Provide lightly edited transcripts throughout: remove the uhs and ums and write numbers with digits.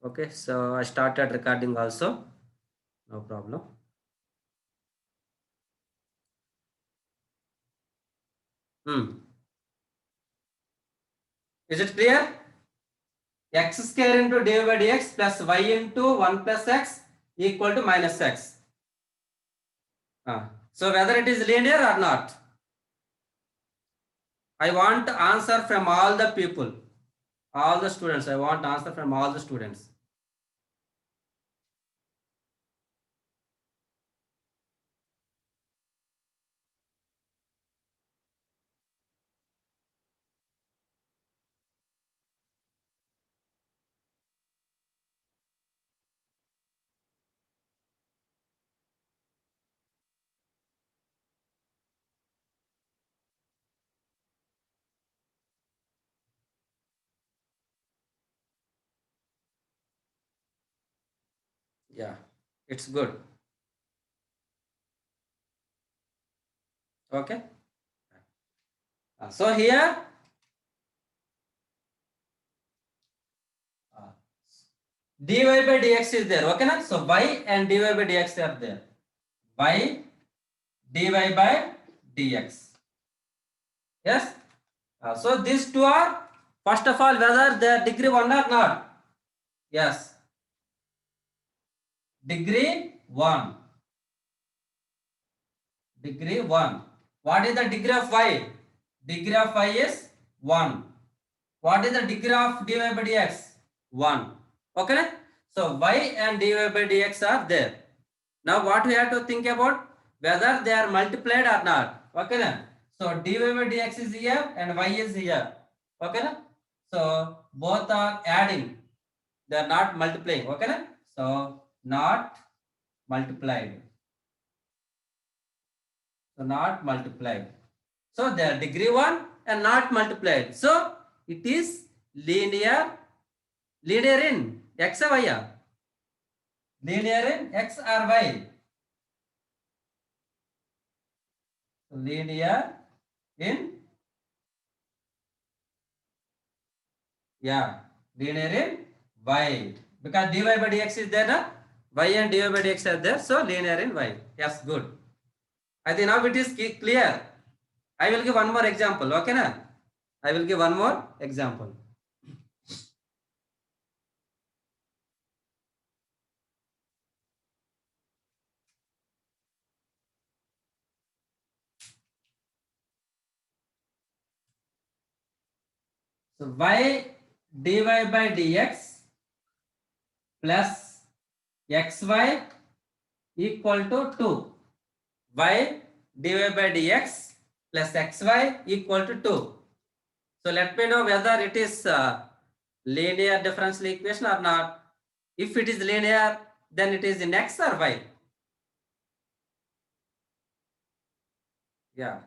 Okay, so I started recording also. No problem. Is it clear? X square into dy by dx plus y into 1 plus x equal to minus x. So whether it is linear or not, I want answer from all the people, all the students. I want answer from all the students. Yeah, it's good. Okay. So here uh, dy by dx is there. Okay, na? So y and dy by dx are there. Y dy by dx. Yes. So these two are, first of all, whether they are degree 1 or not. Yes. Degree 1. Degree 1. What is the degree of y? Degree of y is 1. What is the degree of dy by dx? 1. Okay. So y and dy by dx are there. Now what we have to think about, whether they are multiplied or not. Okay. So dy by dx is here and y is here. Okay. So both are adding. They are not multiplying. Okay. So not multiplied. So not multiplied. So they are degree 1 and not multiplied. So it is linear. Linear in x or y? Linear in x or y? Linear in, yeah, linear in y. Because dy by dx is there, na? Y and dy by dx are there. So linear in y. Yes, good. I think now it is clear. I will give one more example. Okay, na? I will give one more example. So y dy by dx plus xy equal to 2. Y dy by dx plus xy equal to 2. So let me know whether it is linear differential equation or not. If it is linear, then it is in x or y. Yeah.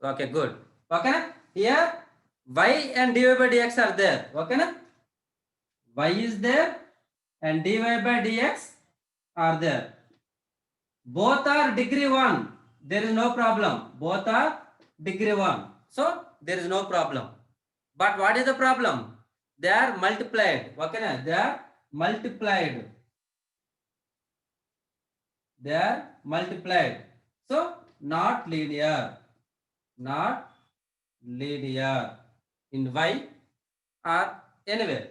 Okay, good. Okay, na? Here y and dy by dx are there. Okay, na? Y is there and dy by dx are there. Both are degree 1. There is no problem. Both are degree 1. So there is no problem. But what is the problem? They are multiplied. Okay, na? They are multiplied. They are multiplied. So not linear. Not linear in y or anywhere.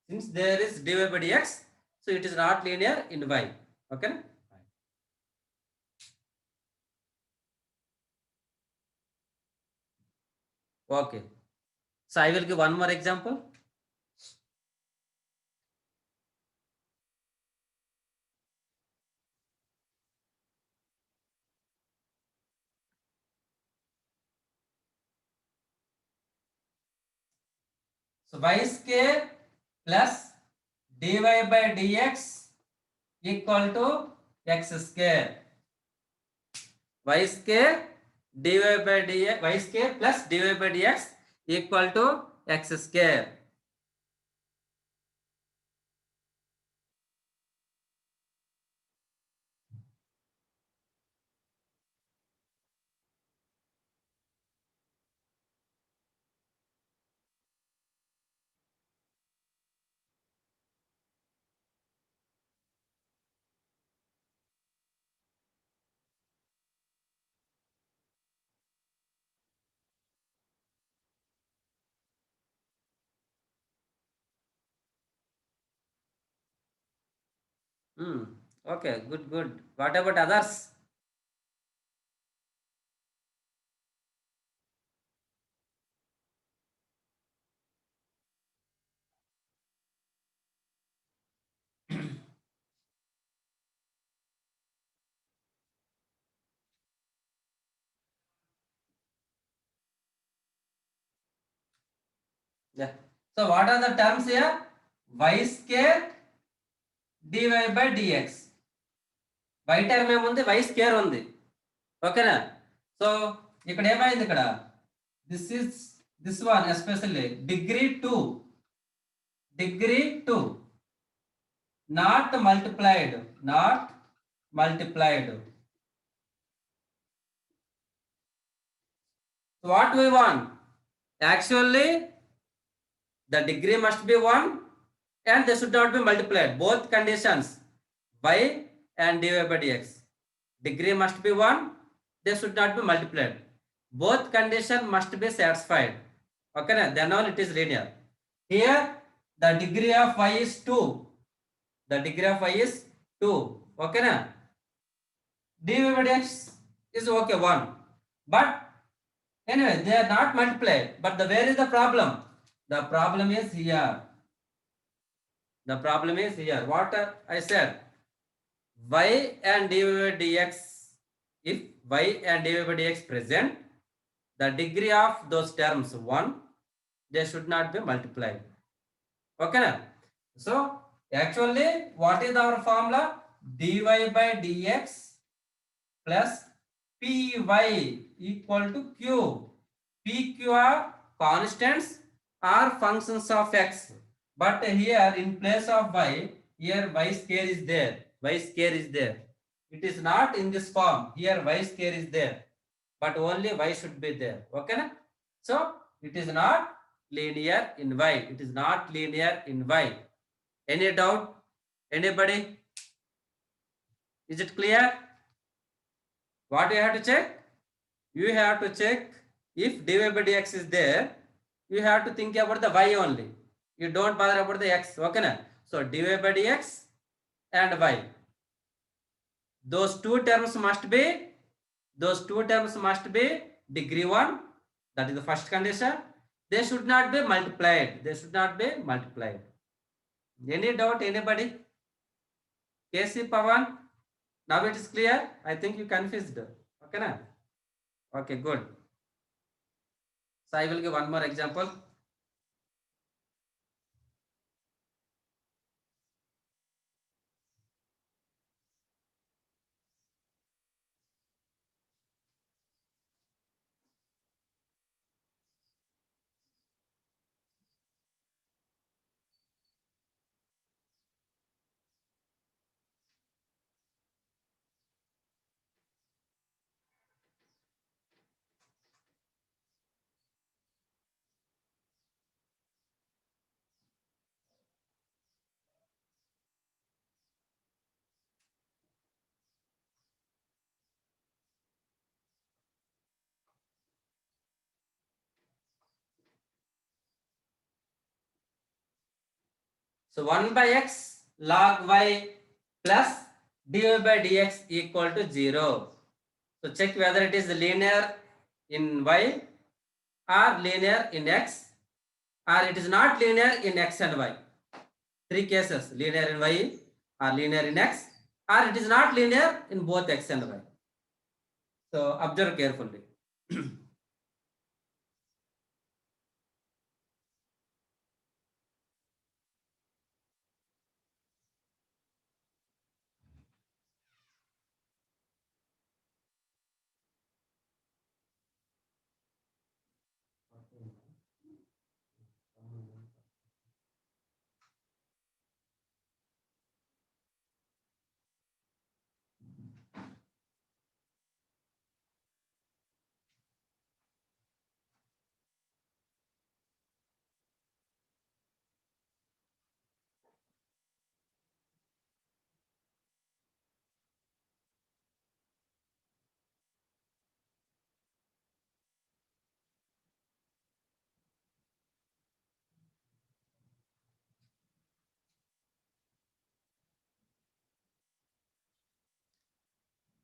Since there is dy by dx, so it is not linear in y. Okay. Okay. So I will give one more example. So y square plus dy by dx equal to x square. Y square dy by dx, y square plus dy by dx equal to x square. Okay, good, good. What about others? Yeah. So what are the terms here? Y square dy by dx. Y term ఏముంది? Y square ఉంది. ఓకేనా? So ఇక్కడ ఏమైంది ఇక్కడ? This is this one especially degree 2. Degree 2. Not multiplied. Not multiplied. So what we want? Actually, the degree must be 1 and they should not be multiplied. Both conditions y and dy by dx. Degree must be 1, they should not be multiplied. Both conditions must be satisfied. Okay, then all it is linear. Here the degree of y is 2. The degree of y is 2. Okay, dy by dx is okay 1. But anyway, they are not multiplied. But where is the problem? The problem is here. The problem is here. What I said, y and dy by dx, if y and dy by dx present, the degree of those terms 1, they should not be multiplied. Okay. So actually, what is our formula? Dy by dx plus py equal to q. Pq are constants or functions of x. But here in place of y, here y square is there. Y square is there. It is not in this form. Here y square is there. But only y should be there. Okay? So it is not linear in y. It is not linear in y. Any doubt? Anybody? Is it clear? What you have to check? You have to check if dy by dx is there. You have to think about the y only. You don't bother about the x. Okay na? So dy by dx and y. Those two terms must be degree 1. That is the first condition. They should not be multiplied. They should not be multiplied. Any doubt? Anybody? KC Pawan? Now it is clear. I think you confused. Okay na? Okay, good. So I will give one more example. So 1 by x log y plus dy by dx equal to 0. So check whether it is linear in y or linear in x, or it is not linear in x and y. Three cases: linear in y, or linear in x, or it is not linear in both x and y. So observe carefully.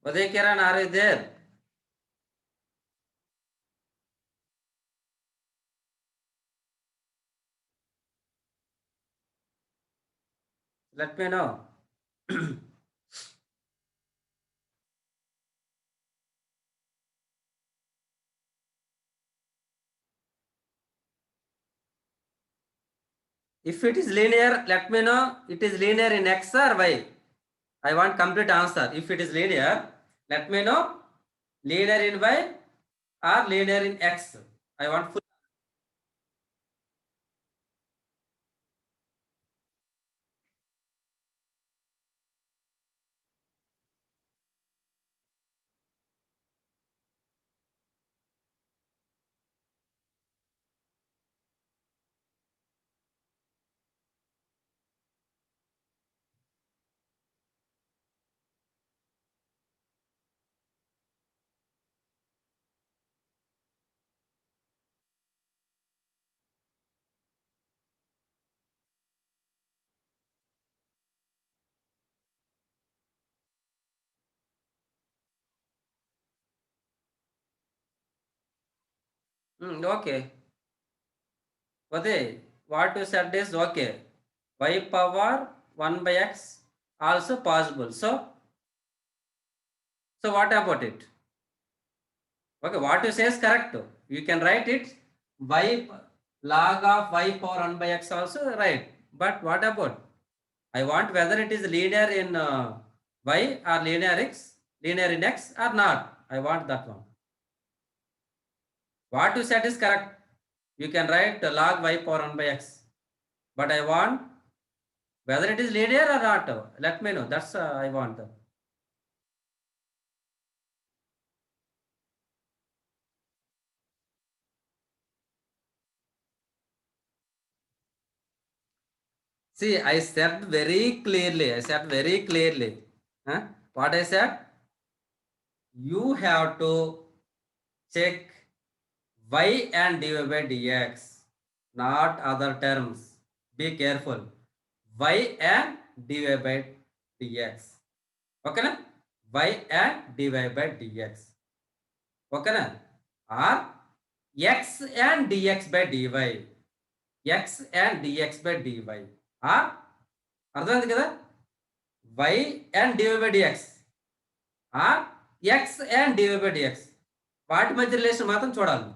Uday Kiran, are you there? Let me know. If it is linear, let me know. It is linear in X or Y. I want complete answer. If it is linear, let me know. Linear in Y or linear in X. I want full. Okay. What you said is okay. Y power 1 by X also possible. So what about it? Okay, what you say is correct. You can write it y log of y power 1 by X also right. But what about? I want whether it is linear in y or linear in X or not. I want that one. What you said is correct. You can write log y power 1 by X. But I want whether it is linear or not. Let me know. That's I want. See, I said very clearly. I said very clearly. Huh? What I said? You have to check y and dy by dx, not other terms. Be careful. Y and dy by dx. Okay na? Y and dy by dx. Okay na? Or x and dx by dy. X and dx by dy. Or అర్థమైంది కదా y and dy by dx or x and dy by dx వాటి మధ్య relation మాత్రం చూడాలి.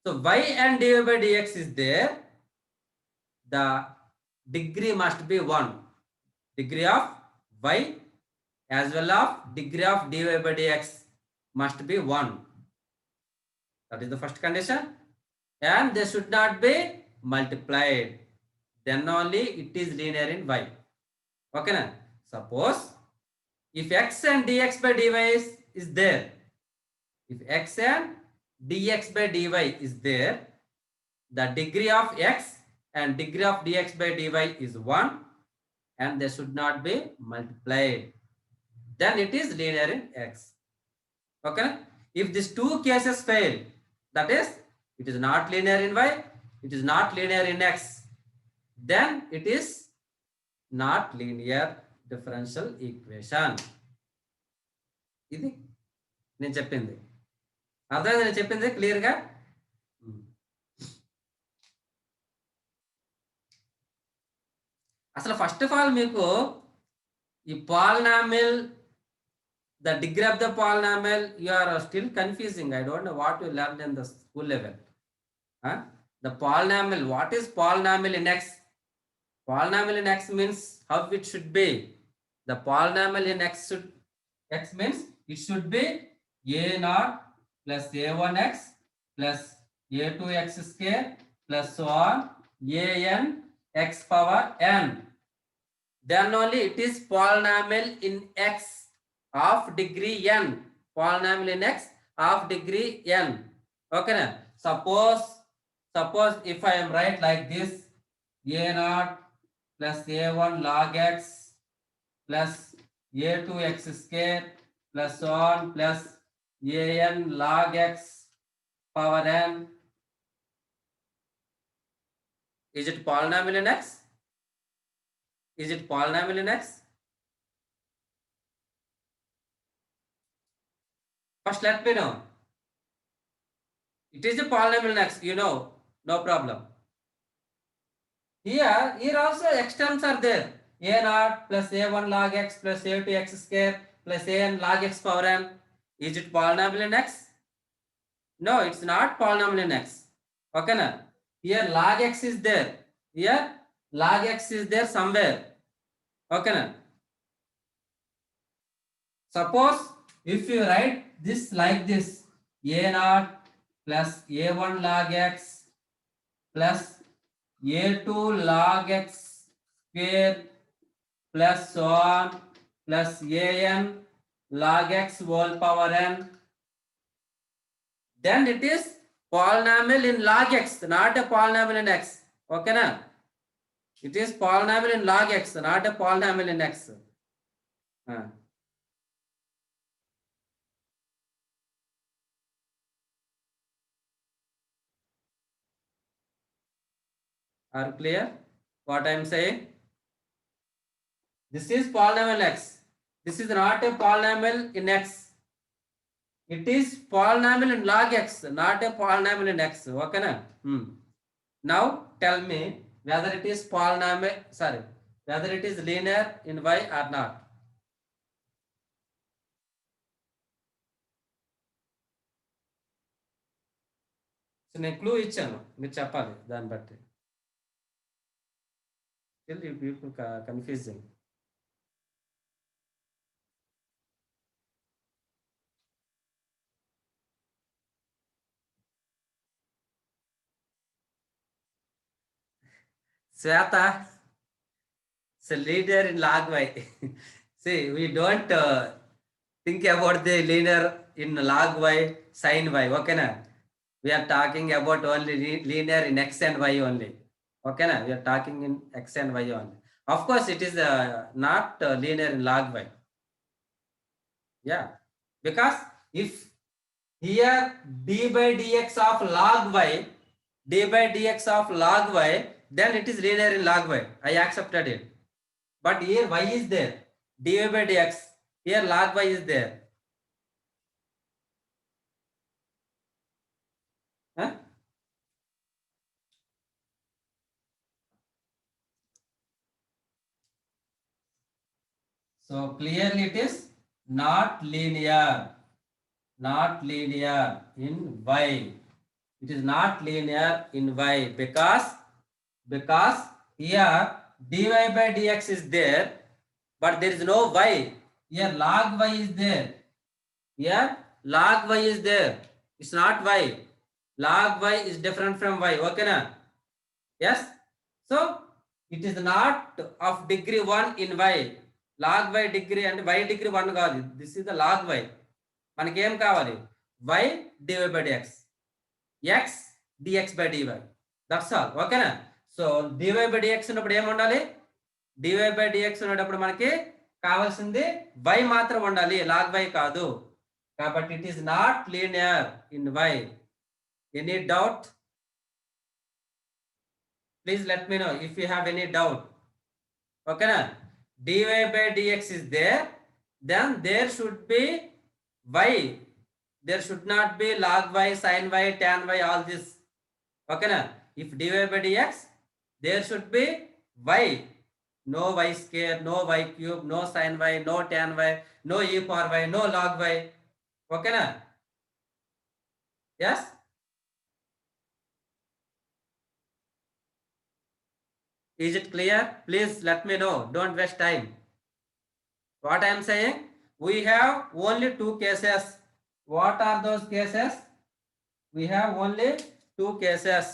So y and dy by dx is there, the degree must be 1. Degree of y as well as degree of dy by dx must be 1. That is the first condition. And they should not be multiplied. Then only it is linear in y. Okay na? Suppose if x and dx by dy is there, if x and dx by dy is there, the degree of x and degree of dx by dy is 1 and they should not be multiplied. Then it is linear in x. Okay? If these two cases fail, that is, it is not linear in y, it is not linear in x, then it is not linear differential equation. ఇది నేను చెప్పింది అర్థమైంది, నేను చెప్పింది క్లియర్గా. అసలు first of all మీకు ఈ polynomial, the degree of the polynomial, you are still confusing. I don't know what you learned in the school level. Huh? The polynomial, what is polynomial in x? Polynomial in x means how it should be. The polynomial in x means it should be a naught plus a1x plus a2x square plus so on an x power n. Then only it is polynomial in x of degree n. Polynomial in x of degree n. Okay na? Suppose if I am write like this, a naught plus a1 log x plus a2x square plus so on plus an log x power n. Is it polynomial in x? Is it polynomial in x? First let me know. It is a polynomial next, you know, no problem. Here also x terms are there. A naught plus a1 log x plus a2 x square plus an log x power n. Is it polynomial in x? No, it's not polynomial in x. Okay, na? Here log x is there. Here log x is there somewhere. Okay, na? Suppose if you write this like this, a naught plus a1 log x plus a2 log x square plus so on plus an log x whole power n, then it is polynomial in log x, not a polynomial in x. Okay, na? It is polynomial in log x, not a polynomial in x. Are you clear what I am saying? This is polynomial x. This is not a polynomial in x. It is polynomial in log x, not a polynomial in x. Okay, na? Now tell me whether it is polynomial, sorry, whether it is linear in y or not. So నేను clue ఇచ్చాను, మీరు చెప్పాలి దాన్ని బట్టి. Still you people confusing. Sweta, it's a leader in log y. See, we don't think about the linear in log y, sin y. Okay, na? We are talking about only linear in x and y only. Okay, na? We are talking in x and y only. Of course, it is not linear in log y. Yeah, because if here d by dx of log y, d by dx of log y, then it is linear in log y. I accepted it. But here y is there, dy by dx. Here log y is there. Huh? So clearly it is not linear. Not linear in y. It is not linear in y because here dy by dx is there, but there is no y. Here log y is there. Here log y is there. It's not y. Log y is different from y. Okay, na? Yes. So it is not of degree 1 in y. Log y degree and y degree 1 కాదు. This is the log y. మనకి ఏం కావాలి? y dy by dx, x dx by dy. That's all. ఓకేనా? So dy by dx ఉన్నప్పుడు ఏం ఉండాలి? dy by dx ఉన్నప్పుడు మనకి కావాల్సింది y మాత్రం ఉండాలి, log y కాదు. కాబట్టి it is not linear in y. Any doubt? Please let me know if you have any doubt. Okay, dy by dx is there, then there should be y. There should not be log y, sin y, tan y, all this. Okay, if dy by dx, there should be y. No y square, no y cube, no sin y, no tan y, no e power y, no log y. Okay, yes. Is it clear? Please let me know. Don't waste time. What I am saying, we have only two cases. What are those cases? We have only two cases.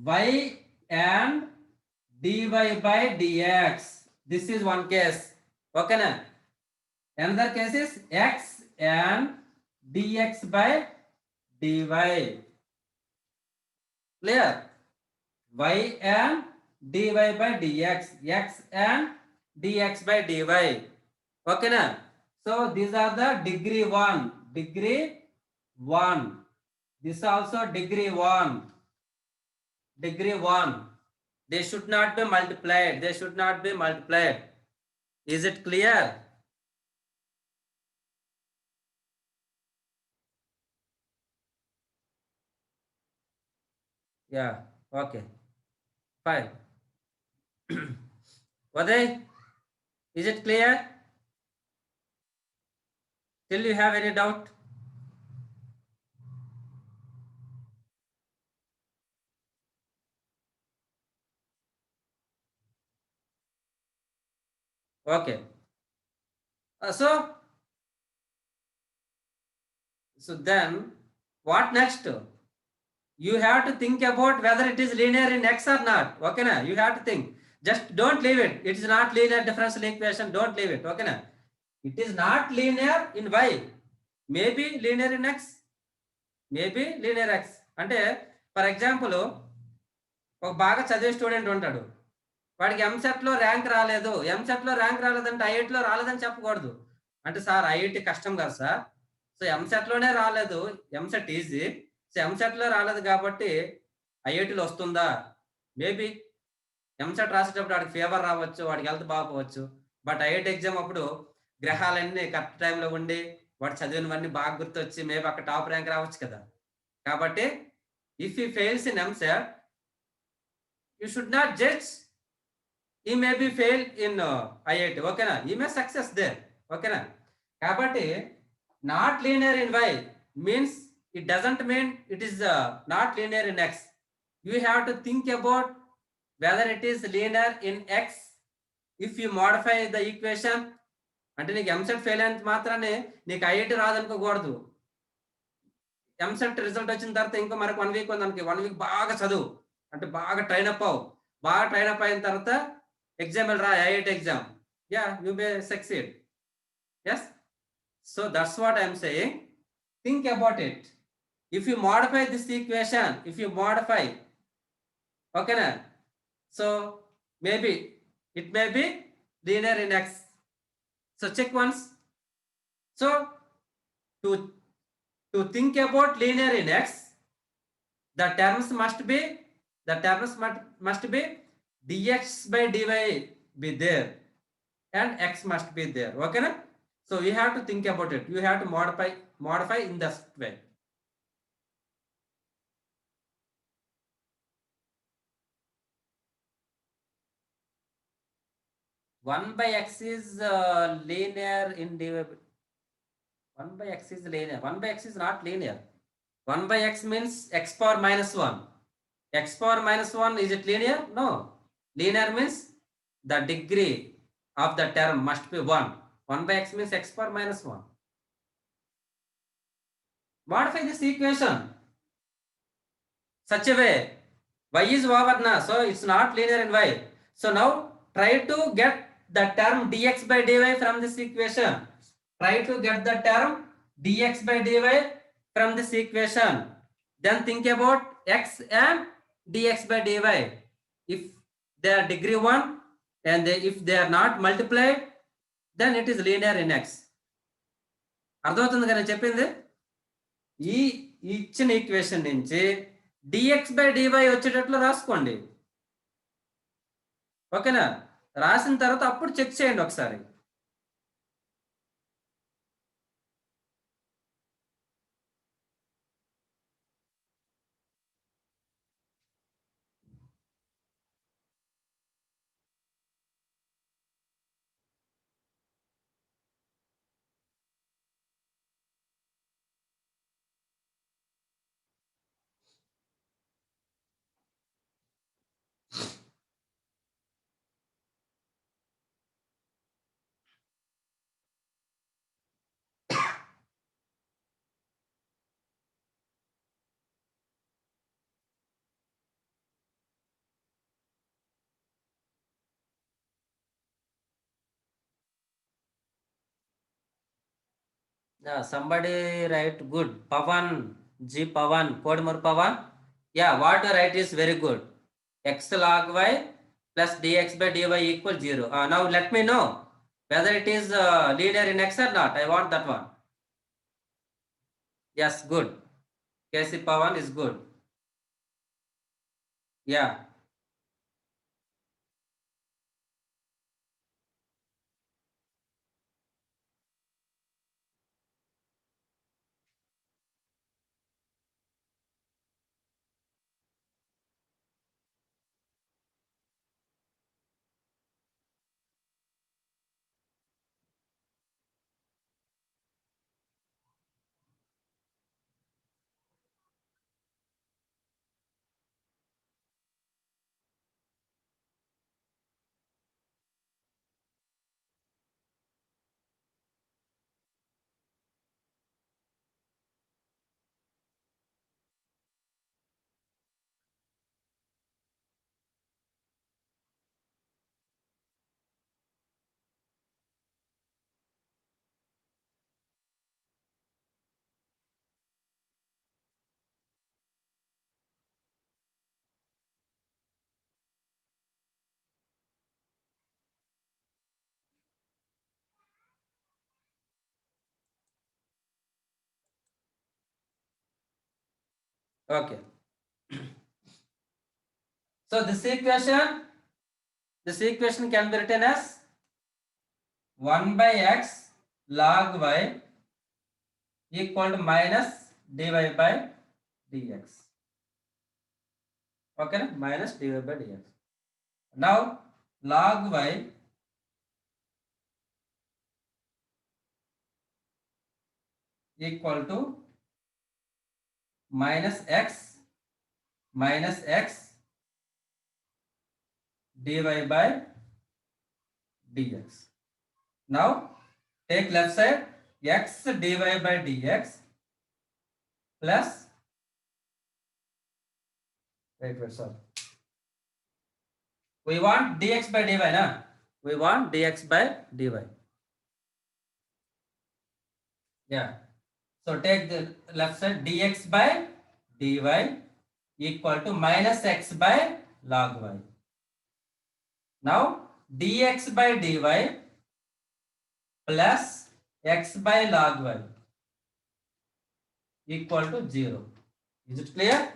Y and dy by dx. This is one case. Okay, na? Another case is x and dx by dy. Clear? Y and dy by dx, x and dx by dy. Okay, na? So these are the degree 1, degree 1. This also degree 1, degree 1. They should not be multiplied. They should not be multiplied. Is it clear? Yeah, okay, fine. Uday, is it clear? Still you have any doubt? Okay. So then what next? You have to think about whether it is linear in X or not. Okay, na? You have to think. Just don't leave it. It is not linear differential equation. Don't leave it. Okay, na? It is not linear in Y. Maybe linear in X. Maybe linear X. అంటే for example ఒక బాగా చదివే student ఉంటాడు. వాడికి ఎంసెట్లో rank రాలేదు. ఎంసెట్లో rank రాలేదంటే ఐఐటీలో రాలేదని చెప్పకూడదు. అంటే సార్ ఐఐటీ కష్టం కదా సార్. సో ఎంసెట్లోనే రాలేదు. ఎంసెట్ ఈజీ. సో ఎంసెట్లో రాలేదు కాబట్టి ఐఐటీలో వస్తుందా? మేబీ ఎంసెట్ రాసేటప్పుడు వాడికి ఫీవర్ రావచ్చు, వాడికి హెల్త్ బాగోవచ్చు. బట్ ఐఐటీ ఎగ్జామ్ అప్పుడు గ్రహాలన్నీ కరెక్ట్ టైంలో ఉండి వాడు చదివినవన్నీ బాగా గుర్తొచ్చి మేబీ అక్కడ టాప్ ర్యాంక్ రావచ్చు కదా. కాబట్టి if he fails in EAMCET you should not judge. he may be fail in IIT. Okay na? He may success there. Okay na? Kabatti not linear in Y means it doesn't mean it is not linear in X. You have to think about whether it is linear in X. If you modify the equation, అంటే నీకు EAMCET fail అయినంత మాత్రాన్ని నీకు IIT రాదనుకోకూడదు. EAMCET result వచ్చిన తర్వాత ఇంకో మనకు 1 week ఉంది అనుకో, 1 వీక్ బాగా చదువు, అంటే బాగా ట్రైన్ అప్ అవ్వు. బాగా ట్రైన్ అప్ అయిన తర్వాత exam will try IIT exam. Yeah, you may succeed. Yes. So that's what I'm saying. Think about it. If you modify this equation, if you modify, okay na? So maybe it may be linear in X. So check once. So to think about linear in X, the terms must be dx by dy be there and x must be there. Okay na? So you have to think about it. You have to modify in this way. One by x is linear in dy. 1 by x is linear. 1 by x is not linear. 1 by x means x power minus 1. X power minus 1, is it linear? No. Linear means the degree of the term must be 1. 1 by x means x power minus 1. Modify this equation such a way. Y is over na, so it's not linear in Y. So now try to get the term dx by dy from this equation. Try to get the term dx by dy from this equation. Then think about x and dx by dy. If they are degree 1 and if they are not multiplied, then it is linear in x. అర్థమవుతుంది కదా చెప్పింది? ఈ ఇచ్చిన equation నుంచి dx by dy వచ్చేటట్లు రాసుకోండి. ఓకేనా? రాసిన తర్వాత అప్పుడు చెక్ చేయండి ఒకసారి. Yeah, somebody write good. Pavan, G Pavan, Kodmur Pavan. Yeah, what you write is very good. X log y plus dx by dy equals 0. Now let me know whether it is linear in X or not. I want that one. Yes, good. KC Pavan is good. Yeah. Okay. So this equation can be written as 1 by x log y equal to minus dy by dx. Okay, minus dy by dx. Now log y equal to minus x dy by dx. Now take left side, x dy by dx plus, wait, sorry. We want dx by dy, na? We want dx by dy. Yeah. So take the left side, dx by dy equal to minus x by log y. Now dx by dy plus x by log y equal to 0. Is it clear?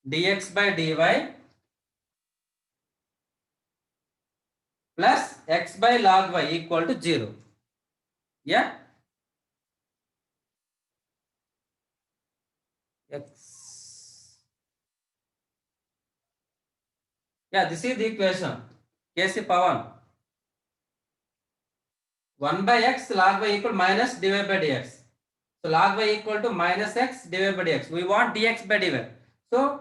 Dx by dy plus x by log y equal to 0. Yeah? X. Yeah, this is the equation. K.C. Pawan. 1 by x log y equal minus dy by dx. So log y equal to minus x dy by dx. We want dx by dy. So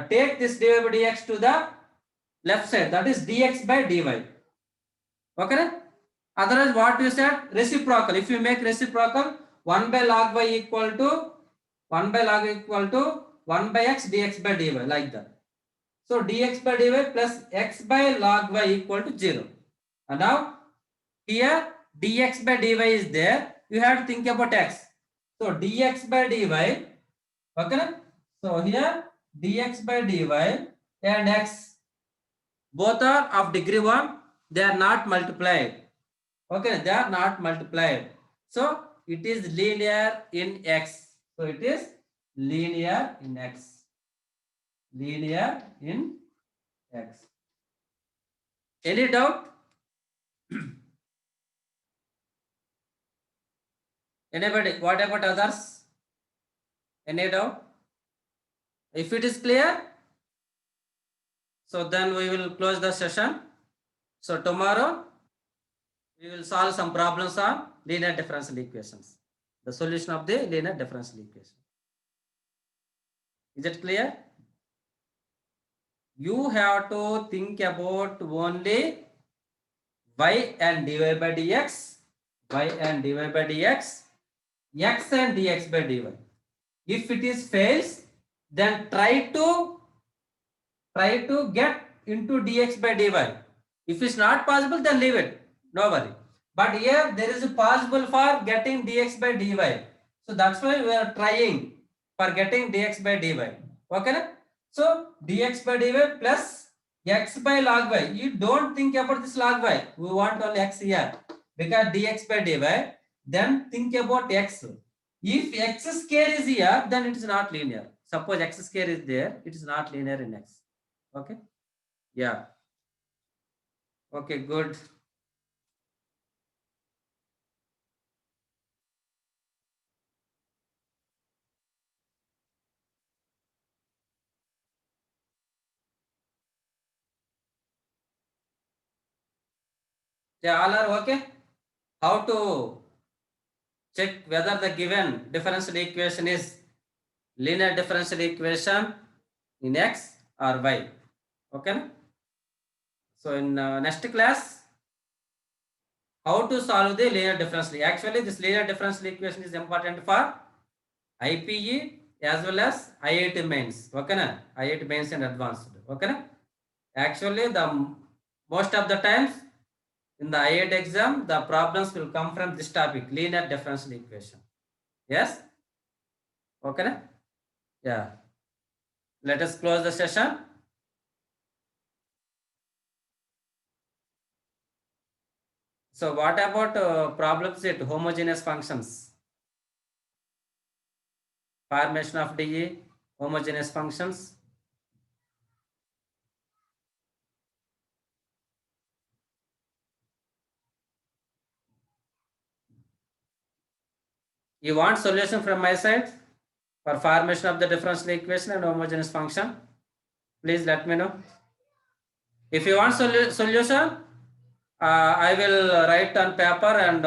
take this dy by dx to the left side. That is dx by dy. Okay? Otherwise, what you said? Reciprocal. If you make reciprocal, 1 by log y equal to 1 by log y equal to 1 by x dx by dy, like that. So dx by dy plus x by log y equal to 0. And now here dx by dy is there. You have to think about x. So dx by dy, okay? So here dx by dy and x both are of degree 1. They are not multiplied. Okay, they are not multiplied. So it is linear in x. So it is linear in x. Linear in x. Any doubt? Anybody? What about others? Any doubt? If it is clear, so then we will close the session. So tomorrow we will solve some problems on linear differential equations. The solution of the linear differential equation. Is it clear? You have to think about only y and dy by dx, y and dy by dx, x and dx by dy. If it is fails, then try to get into dx by dy. If it's not possible, then leave it. No worry. But here there is a possible for getting dx by dy. So that's why we are trying for getting dx by dy. Okay? So dx by dy plus x by log y. You don't think about this log y. We want only x here. Because dx by dy, then think about x. If x square is here, then it is not linear. Suppose x square is there, it is not linear in x. Okay? Yeah. Okay, good. Yeah, all are okay. How to check whether the given differential equation is linear differential equation in x or y? Okay. So in next class, how to solve the linear differential? Actually, this linear differential equation is important for IPE as well as IIT mains. Okay, na? IIT mains and advanced. Okay, na? Actually, the most of the times in the IIT exam, the problems will come from this topic, linear differential equation. Yes? Okay, na? Yeah. Let us close the session. So what about problems with homogeneous functions? Formation of DE, homogeneous functions. You want solution from my side for formation of the differential equation and homogeneous function? Please let me know. If you want solution, I will write on paper and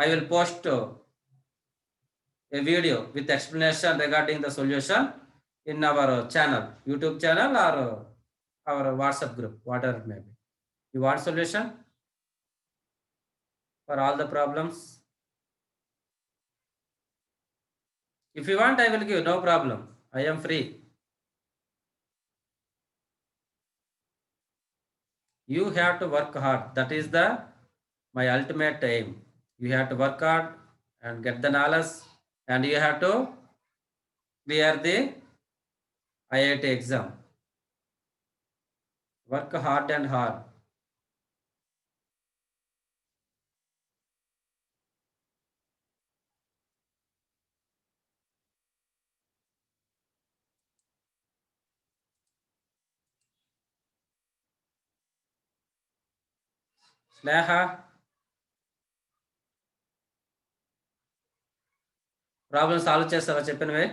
I will post a video with explanation regarding the solution in our channel, YouTube channel or our WhatsApp group, whatever it may be. You want solution for all the problems? If you want, I will give, no problem. I am free. You have to work hard. That is my ultimate aim. You have to work hard and get the knowledge, and you have to clear the IIT exam. Work hard and hard. Sneha problem solve చేస్తావా చెప్పినవే?